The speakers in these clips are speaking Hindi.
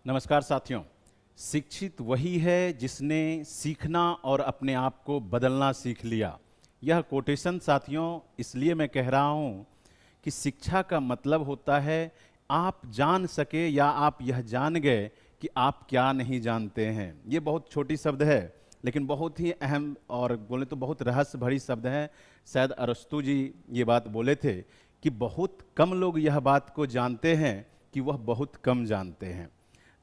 नमस्कार साथियों। शिक्षित वही है जिसने सीखना और अपने आप को बदलना सीख लिया। यह कोटेशन साथियों इसलिए मैं कह रहा हूँ कि शिक्षा का मतलब होता है आप जान सके या आप यह जान गए कि आप क्या नहीं जानते हैं। ये बहुत छोटी शब्द है लेकिन बहुत ही अहम और बोले तो बहुत रहस्य भरी शब्द है। शायद अरस्तु जी ये बात बोले थे कि बहुत कम लोग यह बात को जानते हैं कि वह बहुत कम जानते हैं।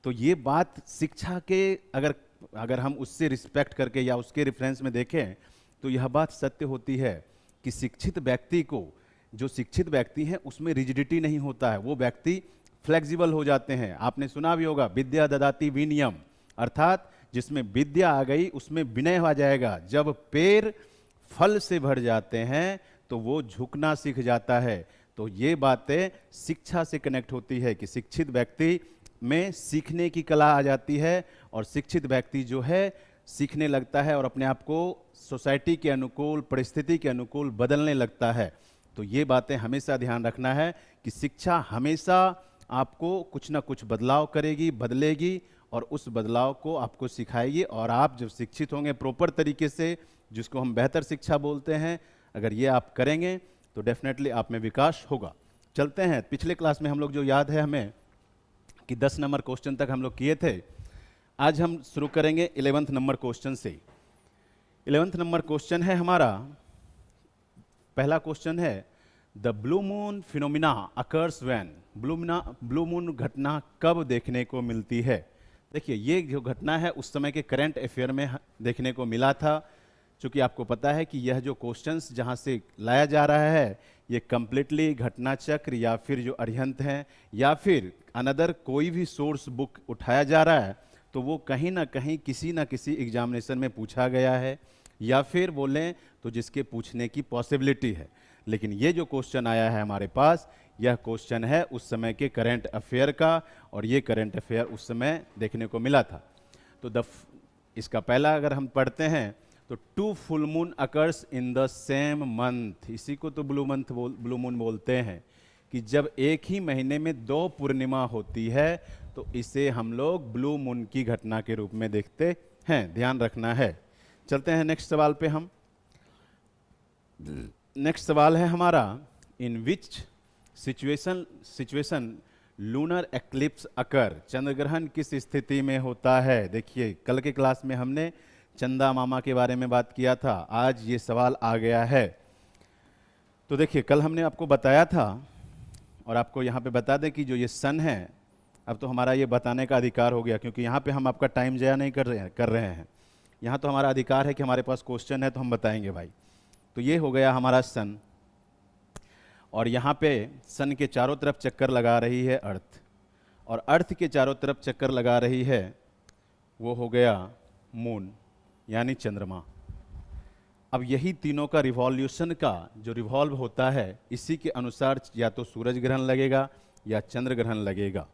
तो ये बात शिक्षा के अगर अगर हम उससे रिस्पेक्ट करके या उसके रेफरेंस में देखें तो यह बात सत्य होती है कि शिक्षित व्यक्ति को, जो शिक्षित व्यक्ति हैं उसमें रिजिडिटी नहीं होता है, वो व्यक्ति फ्लेक्सिबल हो जाते हैं। आपने सुना भी होगा विद्या ददाति विनयम, अर्थात जिसमें विद्या आ गई उसमें विनय आ जाएगा। जब पैर फल से भर जाते हैं तो वो झुकना सीख जाता है। तो ये बातें शिक्षा से कनेक्ट होती है कि शिक्षित व्यक्ति में सीखने की कला आ जाती है और शिक्षित व्यक्ति जो है सीखने लगता है और अपने आप को सोसाइटी के अनुकूल, परिस्थिति के अनुकूल बदलने लगता है। तो ये बातें हमेशा ध्यान रखना है कि शिक्षा हमेशा आपको कुछ ना कुछ बदलाव करेगी, बदलेगी और उस बदलाव को आपको सिखाएगी। और आप जब शिक्षित होंगे प्रॉपर तरीके से, जिसको हम बेहतर शिक्षा बोलते हैं, अगर ये आप करेंगे तो डेफिनेटली आप में विकास होगा। चलते हैं, पिछले क्लास में हम लोग जो याद है हमें कि 10 नंबर क्वेश्चन तक हम लोग किए थे। आज हम शुरू करेंगे 11th नंबर क्वेश्चन से। 11th नंबर क्वेश्चन है हमारा, पहला क्वेश्चन है the blue moon phenomena occurs when. Blue moon घटना कब देखने को मिलती है? देखिए ये जो घटना है उस समय के करंट अफेयर में देखने को मिला था। चूंकि आपको पता है कि यह जो क्वेश्चंस जहां से लाया जा रहा है ये कंप्लीटली घटना चक्र या फिर जो अरिहंत हैं या फिर अनदर कोई भी सोर्स बुक उठाया जा रहा है तो वो कहीं ना कहीं किसी ना किसी एग्जामिनेशन में पूछा गया है या फिर बोलें तो जिसके पूछने की पॉसिबिलिटी है। लेकिन ये जो क्वेश्चन आया है हमारे पास, यह क्वेश्चन है उस समय के करंट अफेयर का और ये करंट अफेयर उस समय देखने को मिला था। तो इसका पहला अगर हम पढ़ते हैं तो 2 full moon occurs in the same month. इसी को तो ब्लू मून बोलते हैं कि जब एक ही महीने में 2 पूर्णिमा होती है तो इसे हम लोग ब्लू मून की घटना के रूप में देखते हैं। ध्यान रखना है। चलते हैं नेक्स्ट सवाल पे। हम नेक्स्ट सवाल है हमारा, इन विच सिचुएशन लूनर एक्लिप्स अकर। चंद्र ग्रहण किस स्थिति में होता है? देखिए कल के क्लास में हमने चंदा मामा के बारे में बात किया था, आज ये सवाल आ गया है। तो देखिए कल हमने आपको बताया था और आपको यहाँ पे बता दें कि जो ये सन है, अब तो हमारा ये बताने का अधिकार हो गया क्योंकि यहाँ पे हम आपका टाइम ज़ाया नहीं कर रहे हैं। यहाँ तो हमारा अधिकार है कि हमारे पास क्वेश्चन है तो हम बताएंगे भाई। तो ये हो गया हमारा सन और यहाँ पे सन के चारों तरफ चक्कर लगा रही है अर्थ और अर्थ के चारों तरफ चक्कर लगा रही है वो हो गया मून यानी चंद्रमा। अब यही तीनों का रिवॉल्यूशन का जो रिवॉल्व होता है इसी के अनुसार या तो सूरज ग्रहण लगेगा या चंद्र ग्रहण लगेगा।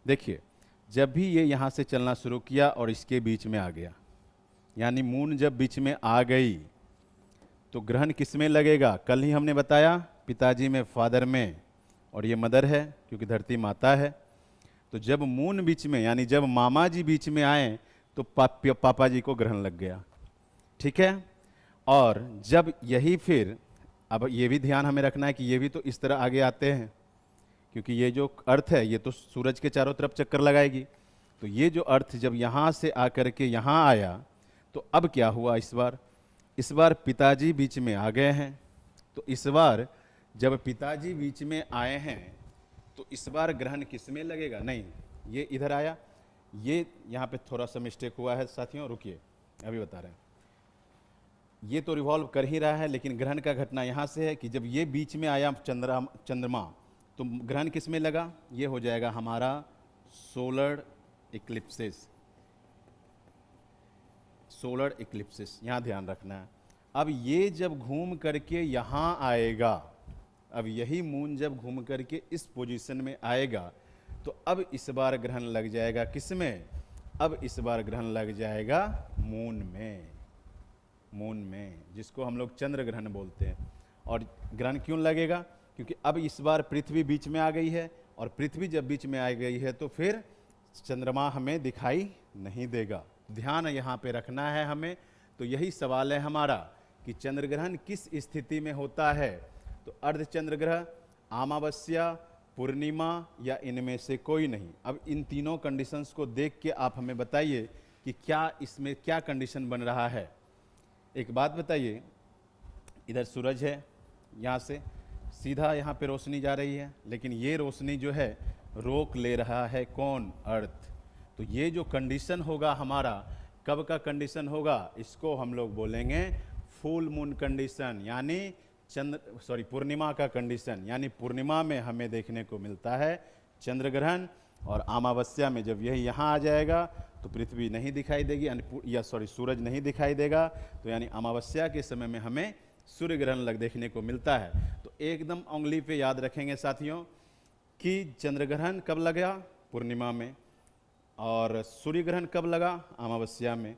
देखिए जब भी ये यहाँ से चलना शुरू किया और इसके बीच में आ गया, यानी मून जब बीच में आ गई तो ग्रहण किस में लगेगा? कल ही हमने बताया पिताजी में, फादर में, और ये मदर है क्योंकि धरती माता है। तो जब मून बीच में यानी जब मामा जी बीच में आए तो पापा जी को ग्रहण लग गया। ठीक है। और जब यही फिर, अब ये भी ध्यान हमें रखना है कि ये भी तो इस तरह आगे आते हैं क्योंकि ये जो अर्थ है ये तो सूरज के चारों तरफ चक्कर लगाएगी। तो ये जो अर्थ जब यहाँ से आकर के यहाँ आया तो अब क्या हुआ? इस बार पिताजी बीच में आ गए हैं। तो इस बार जब पिताजी बीच में आए हैं तो इस बार ग्रहण किस में लगेगा? नहीं, ये इधर आया, ये यहाँ पे थोड़ा सा मिस्टेक हुआ है साथियों, रुकिए अभी बता रहे हैं। ये तो रिवॉल्व कर ही रहा है लेकिन ग्रहण का घटना यहाँ से है कि जब ये बीच में आया चंद्रमा तो ग्रहण किस में लगा? ये हो जाएगा हमारा सोलर इक्लिप्सिस। सोलर इक्लिप्सिस यहाँ ध्यान रखना है। अब ये जब घूम करके यहाँ आएगा, अब यही मून जब घूम करके इस पोजीशन में आएगा तो अब इस बार ग्रहण लग जाएगा किस में? अब इस बार ग्रहण लग जाएगा मून में, जिसको हम लोग चंद्र ग्रहण बोलते हैं। और ग्रहण क्यों लगेगा? क्योंकि अब इस बार पृथ्वी बीच में आ गई है और पृथ्वी जब बीच में आ गई है तो फिर चंद्रमा हमें दिखाई नहीं देगा। ध्यान यहाँ पे रखना है हमें। तो यही सवाल है हमारा कि चंद्र ग्रहण किस स्थिति में होता है। तो अर्ध चंद्र ग्रहण, अमावस्या, पूर्णिमा या इनमें से कोई नहीं। अब इन तीनों कंडीशंस को देख के आप हमें बताइए कि क्या इसमें क्या कंडीशन बन रहा है। एक बात बताइए, इधर सूरज है, यहाँ से सीधा यहाँ पे रोशनी जा रही है, लेकिन ये रोशनी जो है रोक ले रहा है कौन? अर्थ। तो ये जो कंडीशन होगा हमारा, कब का कंडीशन होगा? इसको हम लोग बोलेंगे फुल मून कंडीशन, यानी पूर्णिमा का कंडीशन। यानी पूर्णिमा में हमें देखने को मिलता है चंद्र ग्रहण, और अमावस्या में जब यही यहाँ आ जाएगा तो पृथ्वी नहीं दिखाई देगी, या सूरज नहीं दिखाई देगा। तो यानी अमावस्या के समय में हमें सूर्य ग्रहण देखने को मिलता है। तो एकदम उंगली पे याद रखेंगे साथियों कि चंद्र ग्रहण कब लगा? पूर्णिमा में। और सूर्य ग्रहण कब लगा? अमावस्या में।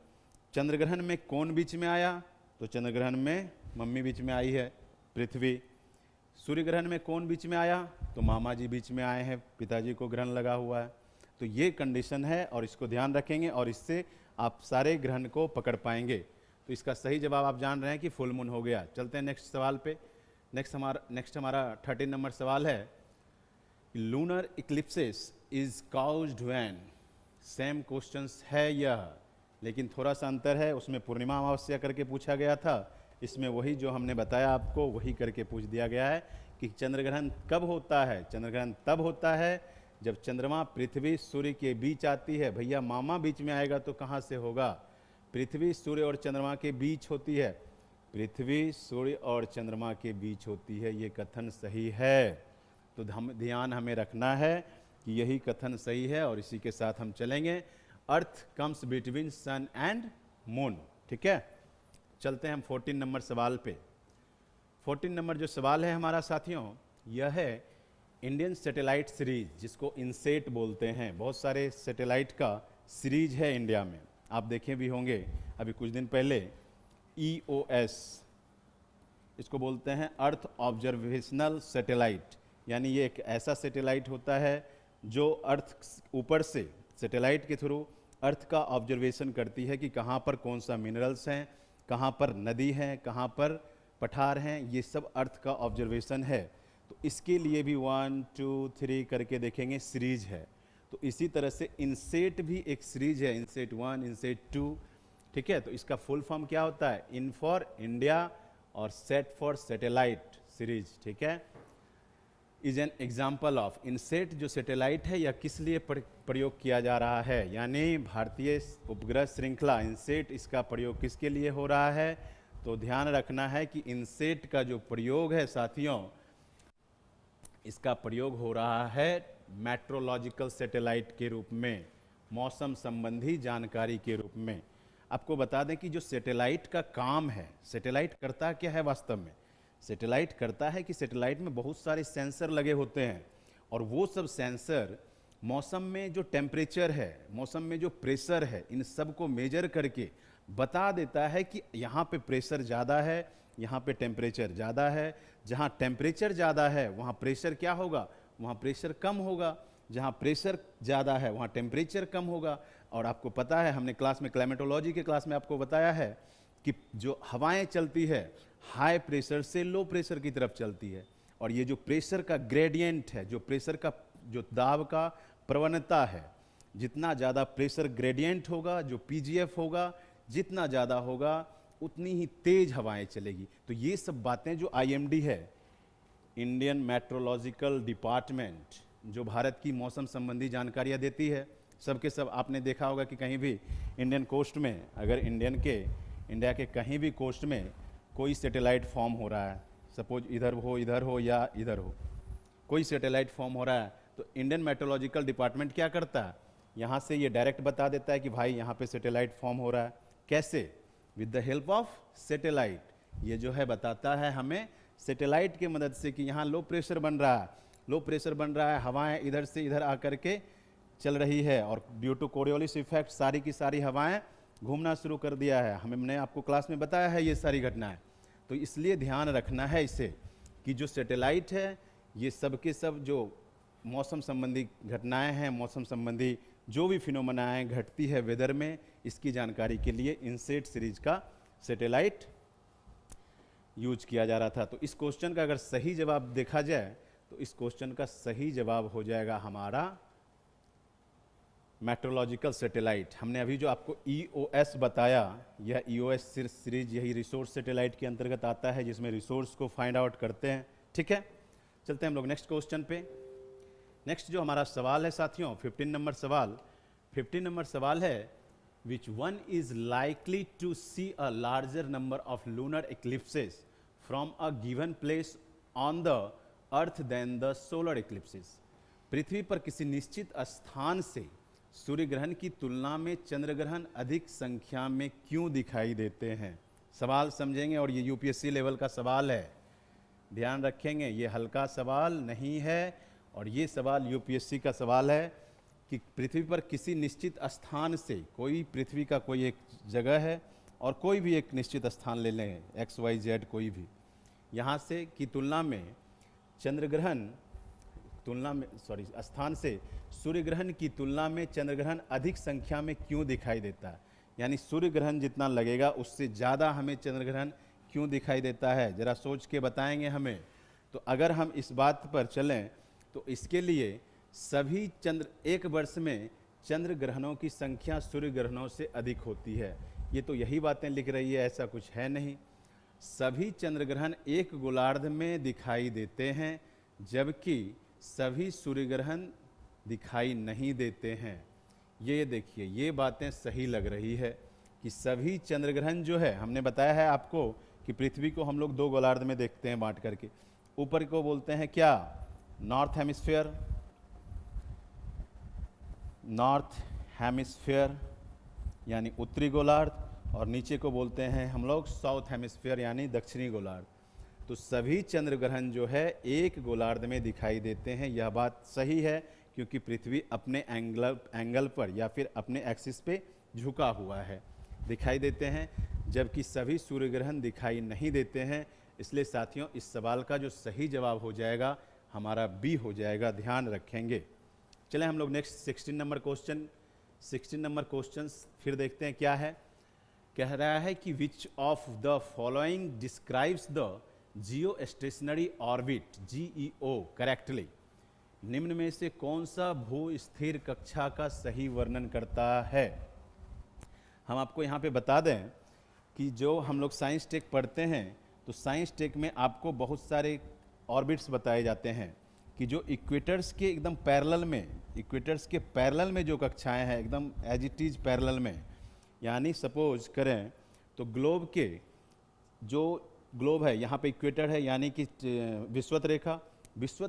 चंद्र ग्रहण में कौन बीच में आया? तो चंद्र ग्रहण में मम्मी बीच में आई है, पृथ्वी। सूर्य ग्रहण में कौन बीच में आया? तो मामा जी बीच में आए हैं, पिताजी को ग्रहण लगा हुआ है। तो ये कंडीशन है और इसको ध्यान रखेंगे और इससे आप सारे ग्रहण को पकड़ पाएंगे। तो इसका सही जवाब आप जान रहे हैं कि फुल मून हो गया। चलते हैं नेक्स्ट सवाल पे। नेक्स्ट हमारा 13 नंबर सवाल है, lunar eclipses is caused when. Same questions है यह, लेकिन थोड़ा सा अंतर है। उसमें पूर्णिमा अमावस्या करके पूछा गया था, इसमें वही जो हमने बताया आपको वही करके पूछ दिया गया है कि चंद्र ग्रहण कब होता है। चंद्र ग्रहण तब होता है जब चंद्रमा पृथ्वी सूर्य के बीच आती है। भैया मामा बीच में आएगा तो कहाँ से होगा? पृथ्वी सूर्य और चंद्रमा के बीच होती है। पृथ्वी सूर्य और चंद्रमा के बीच होती है, ये कथन सही है। तो ध्यान हमें रखना है कि यही कथन सही है और इसी के साथ हम चलेंगे। Earth comes between sun and moon. ठीक है, चलते हैं हम 14 नंबर सवाल पे। 14 नंबर जो सवाल है हमारा साथियों, यह है इंडियन सैटेलाइट सीरीज, जिसको इनसेट बोलते हैं। बहुत सारे सैटेलाइट का सीरीज है इंडिया में, आप देखे भी होंगे अभी कुछ दिन पहले। EOS इसको बोलते हैं अर्थ ऑब्जर्वेशनल सैटेलाइट, यानी ये एक ऐसा सैटेलाइट होता है जो अर्थ ऊपर से सैटेलाइट के थ्रू अर्थ का ऑब्जर्वेशन करती है कि कहाँ पर कौन सा मिनरल्स हैं, कहाँ पर नदी है, कहाँ पर पठार हैं, ये सब अर्थ का ऑब्जर्वेशन है। तो इसके लिए भी 1 2 3 करके देखेंगे सीरीज है। तो इसी तरह से इनसेट भी एक सीरीज है, इनसेट 1, इनसेट 2। ठीक है, तो इसका फुल फॉर्म क्या होता है? इन फॉर इंडिया और सेट फॉर सैटेलाइट सीरीज। ठीक है, is an example of. INSAT जो सैटेलाइट है यह किस लिए प्रयोग किया जा रहा है, यानी भारतीय उपग्रह श्रृंखला इनसेट, इसका प्रयोग किसके लिए हो रहा है? तो ध्यान रखना है कि इनसेट का जो प्रयोग है साथियों, इसका प्रयोग हो रहा है मेट्रोलॉजिकल सैटेलाइट के रूप में, मौसम संबंधी जानकारी के रूप में। आपको बता दें कि जो सैटेलाइट का काम है, सैटेलाइट करता क्या है वास्तव में? सैटेलाइट करता है कि सैटेलाइट में बहुत सारे सेंसर लगे होते हैं और वो सब सेंसर मौसम में जो टेम्परेचर है, मौसम में जो प्रेशर है, इन सब को मेजर करके बता देता है कि यहाँ पे प्रेशर ज़्यादा है, यहाँ पे टेम्परेचर ज़्यादा है। जहाँ टेम्परेचर ज़्यादा है वहाँ प्रेशर क्या होगा? वहाँ प्रेशर कम होगा। जहाँ प्रेशर ज़्यादा है वहाँ टेम्परेचर कम होगा। और आपको पता है, हमने क्लास में क्लाइमेटोलॉजी के क्लास में आपको बताया है कि जो हवाएं चलती है हाई प्रेशर से लो प्रेशर की तरफ चलती है, और ये जो प्रेशर का ग्रेडियंट है, जो प्रेशर का जो दाब का प्रवणता है, जितना ज़्यादा प्रेशर ग्रेडियंट होगा, जो PGF होगा, जितना ज़्यादा होगा उतनी ही तेज हवाएं चलेगी। तो ये सब बातें जो IMD है, इंडियन मेट्रोलॉजिकल डिपार्टमेंट, जो भारत की मौसम संबंधी जानकारियाँ देती है, सबके सब आपने देखा होगा कि कहीं भी इंडियन कोस्ट में, अगर इंडिया के कहीं भी कोस्ट में कोई सैटेलाइट फॉर्म हो रहा है, सपोज इधर हो या इधर हो, कोई सैटेलाइट फॉर्म हो रहा है, तो इंडियन मेट्रोलॉजिकल डिपार्टमेंट क्या करता है? यहाँ से ये डायरेक्ट बता देता है कि भाई यहाँ पे सैटेलाइट फॉर्म हो रहा है। कैसे? With the help of satellite. ये जो है बताता है हमें सैटेलाइट की मदद से कि यहाँ लो प्रेशर बन रहा है, लो प्रेशर बन रहा है, हवाएं इधर से इधर आकर के चल रही है, और ड्यू टू कोरियोलिस इफेक्ट सारी की सारी हवाएं घूमना शुरू कर दिया है। हमने आपको क्लास में बताया है ये सारी घटनाएं। तो इसलिए ध्यान रखना है इसे कि जो सैटेलाइट है ये सब के सब जो मौसम संबंधी घटनाएं हैं, मौसम संबंधी जो भी फिनोमेना घटती है वेदर में, इसकी जानकारी के लिए इनसेट सीरीज का सैटेलाइट यूज किया जा रहा था। तो इस क्वेश्चन का अगर सही जवाब देखा जाए तो इस क्वेश्चन का सही जवाब हो जाएगा हमारा मेट्रोलॉजिकल सैटेलाइट। हमने अभी जो आपको EOS बताया, यह EOS सीरीज यही रिसोर्स सैटेलाइट के अंतर्गत आता है, जिसमें रिसोर्स को फाइंड आउट करते हैं। ठीक है, चलते हैं हम लोग नेक्स्ट क्वेश्चन पे। नेक्स्ट जो हमारा सवाल है साथियों, 15 नंबर सवाल। 15 नंबर सवाल है, which one is likely to see a larger number of lunar eclipses from a given place on the earth than the solar eclipses. पृथ्वी पर किसी निश्चित स्थान से सूर्य ग्रहण की तुलना में चंद्र ग्रहण अधिक संख्या में क्यों दिखाई देते हैं। सवाल समझेंगे, और ये यूपीएससी लेवल का सवाल है, ध्यान रखेंगे, ये हल्का सवाल नहीं है, और ये सवाल यूपीएससी का सवाल है कि पृथ्वी पर किसी निश्चित स्थान से, कोई पृथ्वी का कोई एक जगह है और कोई भी एक निश्चित स्थान ले लें, XYZ कोई भी, यहाँ से की तुलना में चंद्र ग्रहण स्थान से सूर्य ग्रहण की तुलना में चंद्र ग्रहण अधिक संख्या में क्यों दिखाई देता है। यानी सूर्य ग्रहण जितना लगेगा उससे ज़्यादा हमें चंद्र ग्रहण क्यों दिखाई देता है, ज़रा सोच के बताएंगे हमें। तो अगर हम इस बात पर चलें तो इसके लिए सभी एक वर्ष में चंद्र ग्रहणों की संख्या सूर्य ग्रहणों से अधिक होती है। ये तो यही बातें लिख रही है, ऐसा कुछ है नहीं। सभी चंद्र ग्रहण एक गोलार्ध में दिखाई देते हैं, जबकि सभी सूर्य ग्रहण दिखाई नहीं देते हैं। ये देखिए, ये बातें सही लग रही है कि सभी चंद्र ग्रहण जो है, हमने बताया है आपको कि पृथ्वी को हम लोग 2 गोलार्ध में देखते हैं बांट करके। ऊपर को बोलते हैं क्या, नॉर्थ हेमिस्फीयर यानी उत्तरी गोलार्ध, और नीचे को बोलते हैं हम लोग साउथ हेमिस्फीयर यानी दक्षिणी गोलार्ध। तो सभी चंद्र ग्रहण जो है एक गोलार्ध में दिखाई देते हैं। यह बात सही है क्योंकि पृथ्वी अपने एंगल पर या फिर अपने एक्सिस पे झुका हुआ है, दिखाई देते हैं, जबकि सभी सूर्य ग्रहण दिखाई नहीं देते हैं। इसलिए साथियों, इस सवाल का जो सही जवाब हो जाएगा हमारा बी हो जाएगा, ध्यान रखेंगे। चलें हम लोग नेक्स्ट 16 नंबर क्वेश्चन फिर देखते हैं क्या है। कह रहा है कि which of the following describes the Jio stationery orbit GEO correctly. निम्न में से कौन सा भू स्थिर कक्षा का सही वर्णन करता है। हम आपको यहाँ पे बता दें कि जो हम लोग साइंस टेक पढ़ते हैं तो साइंस टेक में आपको बहुत सारे ऑर्बिट्स बताए जाते हैं कि जो इक्वेटर्स के एकदम पैरेलल में, इक्वेटर्स के पैरेलल में जो कक्षाएं हैं एकदम एज इट इज पैरेलल में, यानी सपोज करें तो ग्लोब के जो ग्लोब है यहाँ पे इक्वेटर है, यानी कि विषुवत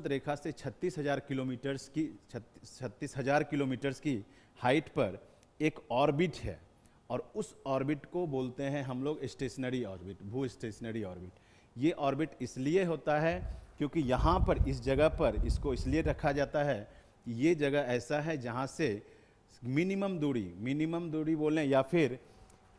रेखा से 36,000 किलोमीटर्स की हाइट पर एक ऑर्बिट है, और उस ऑर्बिट को बोलते हैं हम लोग स्टेशनरी ऑर्बिट, भू स्टेशनरी ऑर्बिट। ये ऑर्बिट इसलिए होता है क्योंकि यहाँ पर इस जगह पर इसको इसलिए रखा जाता है कि ये जगह ऐसा है जहाँ से मिनिमम दूरी बोलें या फिर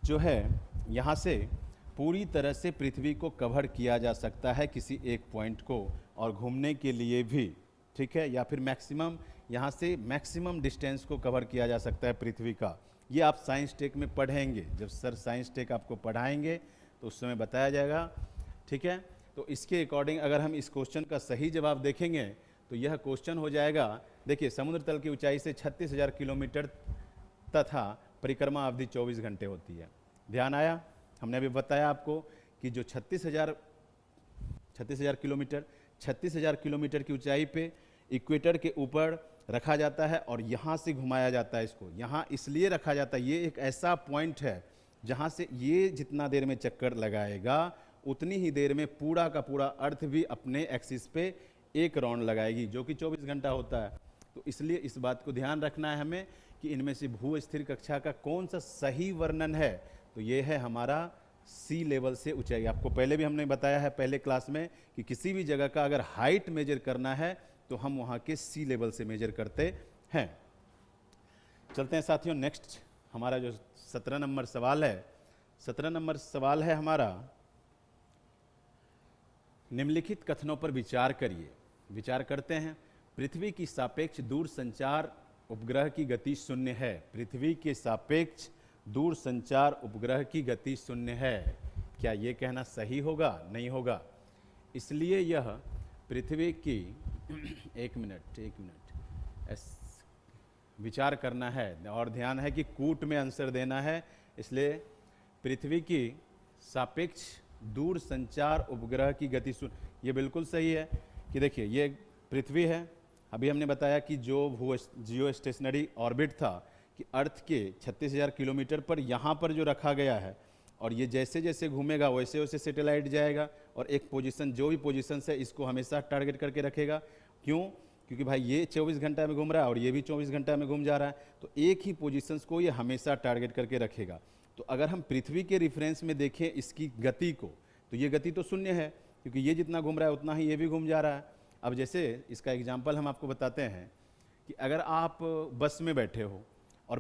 जो है यहाँ से पूरी तरह से पृथ्वी को कवर किया जा सकता है किसी एक पॉइंट को, और घूमने के लिए भी, ठीक है, या फिर मैक्सिमम यहाँ से मैक्सिमम डिस्टेंस को कवर किया जा सकता है पृथ्वी का। ये आप साइंस टेक में पढ़ेंगे, जब सर साइंस टेक आपको पढ़ाएंगे तो उस समय बताया जाएगा, ठीक है। तो इसके अकॉर्डिंग अगर हम इस क्वेश्चन का सही जवाब देखेंगे तो यह क्वेश्चन हो जाएगा, देखिए, समुद्र तल की ऊंचाई से 36,000 किलोमीटर तथा परिक्रमा अवधि 24 घंटे होती है। ध्यान आया, हमने अभी बताया आपको कि जो 36,000 किलोमीटर की ऊंचाई पे इक्वेटर के ऊपर रखा जाता है और यहाँ से घुमाया जाता है इसको। यहाँ इसलिए रखा जाता है, ये एक ऐसा पॉइंट है जहाँ से ये जितना देर में चक्कर लगाएगा उतनी ही देर में पूरा का पूरा अर्थ भी अपने एक्सिस पे एक राउंड लगाएगी, जो कि 24 घंटा होता है। तो इसलिए इस बात को ध्यान रखना है हमें कि इनमें से भू स्थिर कक्षा का कौन सा सही वर्णन है। तो ये है हमारा सी लेवल से ऊंचाई। आपको पहले भी हमने बताया है पहले क्लास में कि किसी भी जगह का अगर हाइट मेजर करना है तो हम वहाँ के सी लेवल से मेजर करते हैं। चलते हैं साथियों, नेक्स्ट हमारा जो 17 नंबर सवाल है, 17 नंबर सवाल है हमारा, निम्नलिखित कथनों पर विचार करिए। विचार करते हैं। पृथ्वी की सापेक्ष दूर संचार उपग्रह की गति शून्य है। पृथ्वी के सापेक्ष दूर संचार उपग्रह की गति शून्य है। क्या ये कहना सही होगा? नहीं होगा। इसलिए यह पृथ्वी की एक मिनट विचार करना है और ध्यान है कि कूट में आंसर देना है। इसलिए पृथ्वी की सापेक्ष दूर संचार उपग्रह की गति शून्य, ये बिल्कुल सही है कि देखिए ये पृथ्वी है। अभी हमने बताया कि जो जियो स्टेशनरी ऑर्बिट था कि अर्थ के 36,000 किलोमीटर पर यहाँ पर जो रखा गया है, और ये जैसे जैसे घूमेगा वैसे वैसे सैटेलाइट जाएगा और एक पोजीशन, जो भी पोजीशन से इसको हमेशा टारगेट करके रखेगा। क्यों? क्योंकि भाई ये 24 घंटा में घूम रहा है और ये भी 24 घंटा में घूम जा रहा है, तो एक ही पोजीशंस को ये हमेशा टारगेट करके रखेगा। तो अगर हम पृथ्वी के रेफरेंस में देखें इसकी गति को, तो ये गति तो शून्य है, क्योंकि ये जितना घूम रहा है उतना ही ये भी घूम जा रहा है। अब जैसे इसका एग्जाम्पल हम आपको बताते हैं कि अगर आप बस में बैठे हो और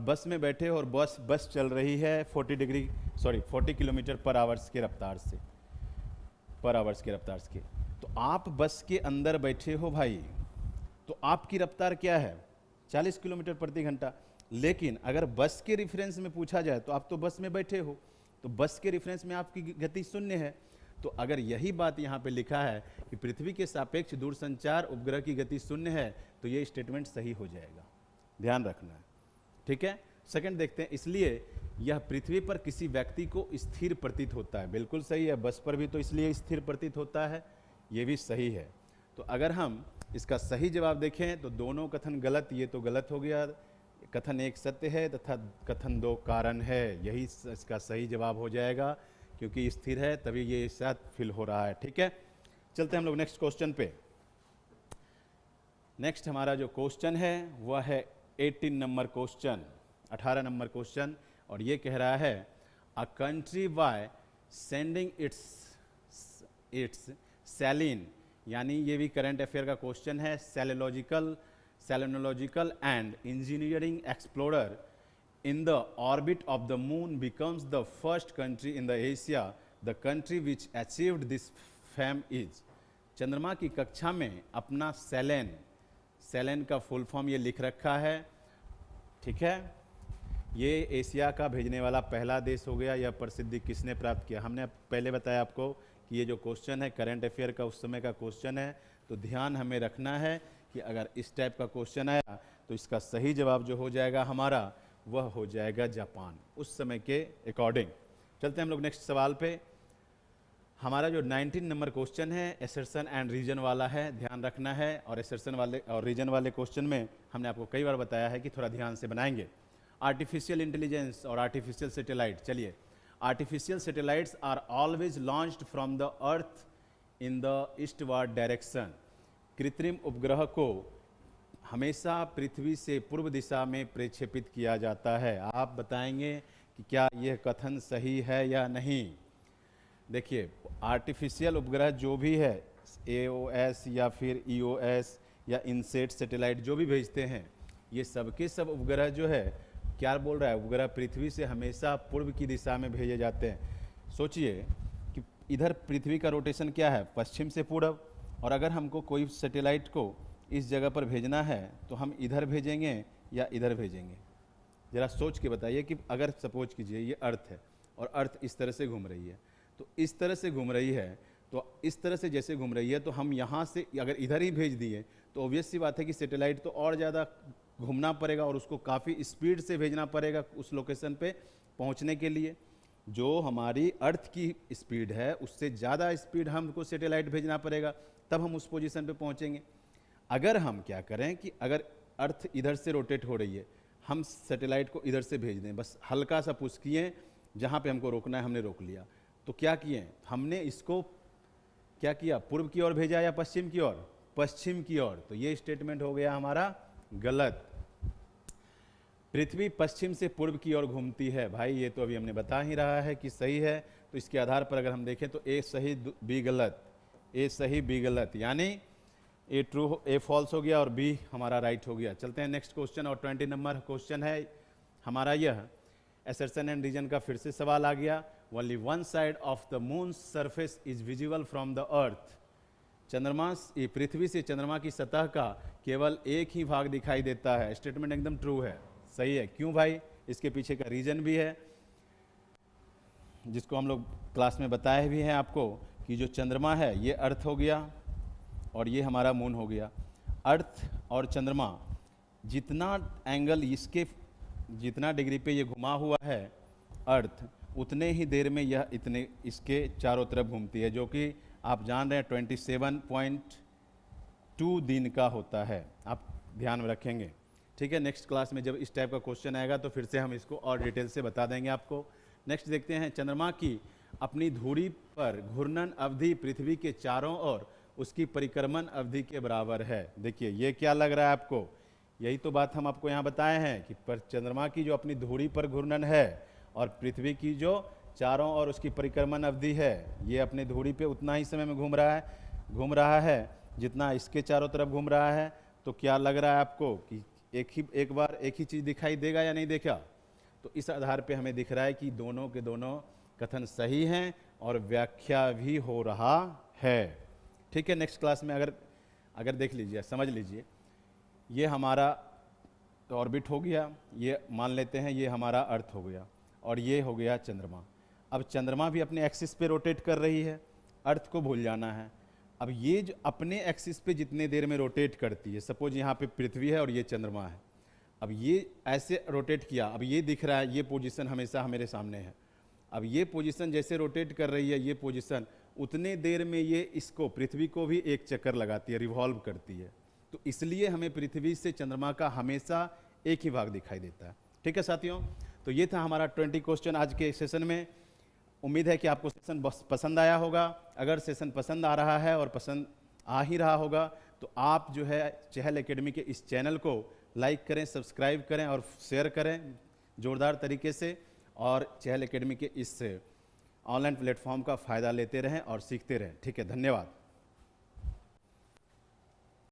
बस चल रही है 40 किलोमीटर पर आवर्स के रफ्तार से, तो आप बस के अंदर बैठे हो भाई, तो आपकी रफ्तार क्या है? 40 किलोमीटर प्रति घंटा। लेकिन अगर बस के रेफरेंस में पूछा जाए तो आप तो बस में बैठे हो, तो बस के रेफरेंस में आपकी गति शून्य है। तो अगर यही बात यहाँ पे लिखा है कि पृथ्वी के सापेक्ष दूरसंचार उपग्रह की गति शून्य है, तो ये स्टेटमेंट सही हो जाएगा। ध्यान रखना है, ठीक है। सेकंड देखते हैं, इसलिए यह पृथ्वी पर किसी व्यक्ति को स्थिर प्रतीत होता है। बिल्कुल सही है, बस पर भी तो इसलिए स्थिर प्रतीत होता है, ये भी सही है। तो अगर हम इसका सही जवाब देखें तो दोनों कथन गलत, ये तो गलत हो गया। कथन एक सत्य है तथा कथन दो कारण है, यही इसका सही जवाब हो जाएगा, क्योंकि स्थिर है तभी ये साथ फिल हो रहा है। ठीक है, चलते हैं हम लोग नेक्स्ट क्वेश्चन पे। नेक्स्ट हमारा जो क्वेश्चन है वह है 18 नंबर क्वेश्चन, 18 नंबर क्वेश्चन, और ये कह रहा है a country by sending its Selene, यानी ये भी करंट अफेयर का क्वेश्चन है। Selenological and engineering explorer in the orbit of the moon becomes the first country in the Asia. The country which achieved this fame is. चंद्रमा की कक्षा में अपना सेलेन का फुल फॉर्म ये लिख रखा है, ठीक है। ये एशिया का भेजने वाला पहला देश हो गया। यह प्रसिद्धि किसने प्राप्त किया? हमने पहले बताया आपको कि ये जो क्वेश्चन है करंट अफेयर का उस समय का क्वेश्चन है, तो ध्यान हमें रखना है कि अगर इस टाइप का क्वेश्चन आया तो इसका सही जवाब जो हो जाएगा हमारा वह हो जाएगा जापान, उस समय के अकॉर्डिंग। चलते हैं हम लोग नेक्स्ट सवाल पे। हमारा जो 19 नंबर क्वेश्चन है एसर्शन एंड रीजन वाला है, ध्यान रखना है। और एसर्शन वाले और रीजन वाले क्वेश्चन में हमने आपको कई बार बताया है कि थोड़ा ध्यान से बनाएंगे। आर्टिफिशियल इंटेलिजेंस और आर्टिफिशियल सैटेलाइट। चलिए, artificial satellites are always launched from the earth in the eastward direction. कृत्रिम उपग्रह को हमेशा पृथ्वी से पूर्व दिशा में प्रक्षेपित किया जाता है। आप बताएंगे कि क्या यह कथन सही है या नहीं। देखिए, आर्टिफिशियल उपग्रह जो भी है, AOS या फिर EOS या इनसेट सैटेलाइट जो भी भेजते हैं, ये सबके सब उपग्रह जो है, क्या बोल रहा है, उपग्रह पृथ्वी से हमेशा पूर्व की दिशा में भेजे जाते हैं। सोचिए कि इधर पृथ्वी का रोटेशन क्या है, पश्चिम से पूर्व, और अगर हमको कोई सैटेलाइट को इस जगह पर भेजना है तो हम इधर भेजेंगे या इधर भेजेंगे? ज़रा सोच के बताइए कि अगर सपोज कीजिए ये अर्थ है और अर्थ इस तरह से घूम रही है, तो इस तरह से घूम रही है, तो इस तरह से जैसे घूम रही है, तो हम यहाँ से अगर इधर ही भेज दिए तो ऑब्वियस सी बात है कि सैटेलाइट तो और ज़्यादा घूमना पड़ेगा और उसको काफ़ी स्पीड से भेजना पड़ेगा उस लोकेशन पे पहुँचने के लिए। जो हमारी अर्थ की स्पीड है उससे ज़्यादा स्पीड हमको सैटेलाइट भेजना पड़ेगा, तब हम उस पोजीशन पे पहुँचेंगे। अगर हम क्या करें कि अगर अर्थ इधर से रोटेट हो रही है, हम सैटेलाइट को इधर से भेज दें, बस हल्का सा पुश किए, जहाँ पे हमको रोकना है हमने रोक लिया, तो क्या किए हमने, इसको क्या किया, पूर्व की ओर भेजा या पश्चिम की ओर? पश्चिम की ओर। तो ये स्टेटमेंट हो गया हमारा गलत। पृथ्वी पश्चिम से पूर्व की ओर घूमती है। भाई ये तो अभी हमने बता ही रहा है कि सही है, तो इसके आधार पर अगर हम देखें तो ए सही बी गलत, ए सही बी गलत, यानी ए ट्रू ए फॉल्स हो गया और बी हमारा राइट हो गया। चलते हैं नेक्स्ट क्वेश्चन, और 20 नंबर क्वेश्चन है हमारा यह। एसर्शन एंड रीजन का फिर से सवाल आ गया। Only one side of the moon surface is visible from the अर्थ। ये पृथ्वी से चंद्रमा की सतह का केवल एक ही भाग दिखाई देता है। स्टेटमेंट एकदम ट्रू है, सही है। क्यों भाई? इसके पीछे का रीजन भी है, जिसको हम लोग क्लास में बताए भी हैं आपको, कि जो चंद्रमा है ये अर्थ हो गया और ये हमारा मून हो गया। अर्थ और चंद्रमा जितना एंगल इसके, जितना डिग्री पे ये घुमा हुआ है अर्थ, उतने ही देर में यह इतने इसके चारों तरफ घूमती है, जो कि आप जान रहे हैं 27.2 दिन का होता है। आप ध्यान में रखेंगे, ठीक है। नेक्स्ट क्लास में जब इस टाइप का क्वेश्चन आएगा तो फिर से हम इसको और डिटेल से बता देंगे आपको। नेक्स्ट देखते हैं, चंद्रमा की अपनी धुरी पर घूर्णन अवधि पृथ्वी के चारों ओर उसकी परिक्रमण अवधि के बराबर है। देखिए ये क्या लग रहा है आपको? यही तो बात हम आपको यहाँ बताए हैं कि पर चंद्रमा की जो अपनी धुरी पर घूर्णन है और पृथ्वी की जो चारों ओर उसकी परिक्रमण अवधि है, ये अपनी धुरी पे उतना ही समय में घूम रहा है जितना इसके चारों तरफ घूम रहा है। तो क्या लग रहा है आपको कि एक बार एक ही चीज़ दिखाई देगा या नहीं देखा? तो इस आधार पे हमें दिख रहा है कि दोनों के दोनों कथन सही हैं और व्याख्या भी हो रहा है, ठीक है। नेक्स्ट क्लास में अगर देख लीजिए, समझ लीजिए, ये हमारा ऑर्बिट हो गया, ये मान लेते हैं ये हमारा अर्थ हो गया और ये हो गया चंद्रमा। अब चंद्रमा भी अपने एक्सिस पे रोटेट कर रही है, अर्थ को भूल जाना है। अब ये जो अपने एक्सिस पे जितने देर में रोटेट करती है, सपोज यहाँ पे पृथ्वी है और ये चंद्रमा है, अब ये ऐसे रोटेट किया, अब ये दिख रहा है, ये पोजीशन हमेशा हमारे सामने है। अब ये पोजीशन जैसे रोटेट कर रही है, ये पोजीशन उतने देर में ये इसको पृथ्वी को भी एक चक्कर लगाती है, रिवॉल्व करती है। तो इसलिए हमें पृथ्वी से चंद्रमा का हमेशा एक ही भाग दिखाई देता है, ठीक है साथियों। तो ये था हमारा 20 क्वेश्चन आज के सेशन में। उम्मीद है कि आपको सेशन पसंद आया होगा। अगर सेशन पसंद आ रहा है और पसंद आ ही रहा होगा तो आप जो है चहल एकेडमी के इस चैनल को लाइक करें, सब्सक्राइब करें और शेयर करें ज़ोरदार तरीके से, और चहल एकेडमी के इस ऑनलाइन प्लेटफॉर्म का फ़ायदा लेते रहें और सीखते रहें, ठीक है। धन्यवाद।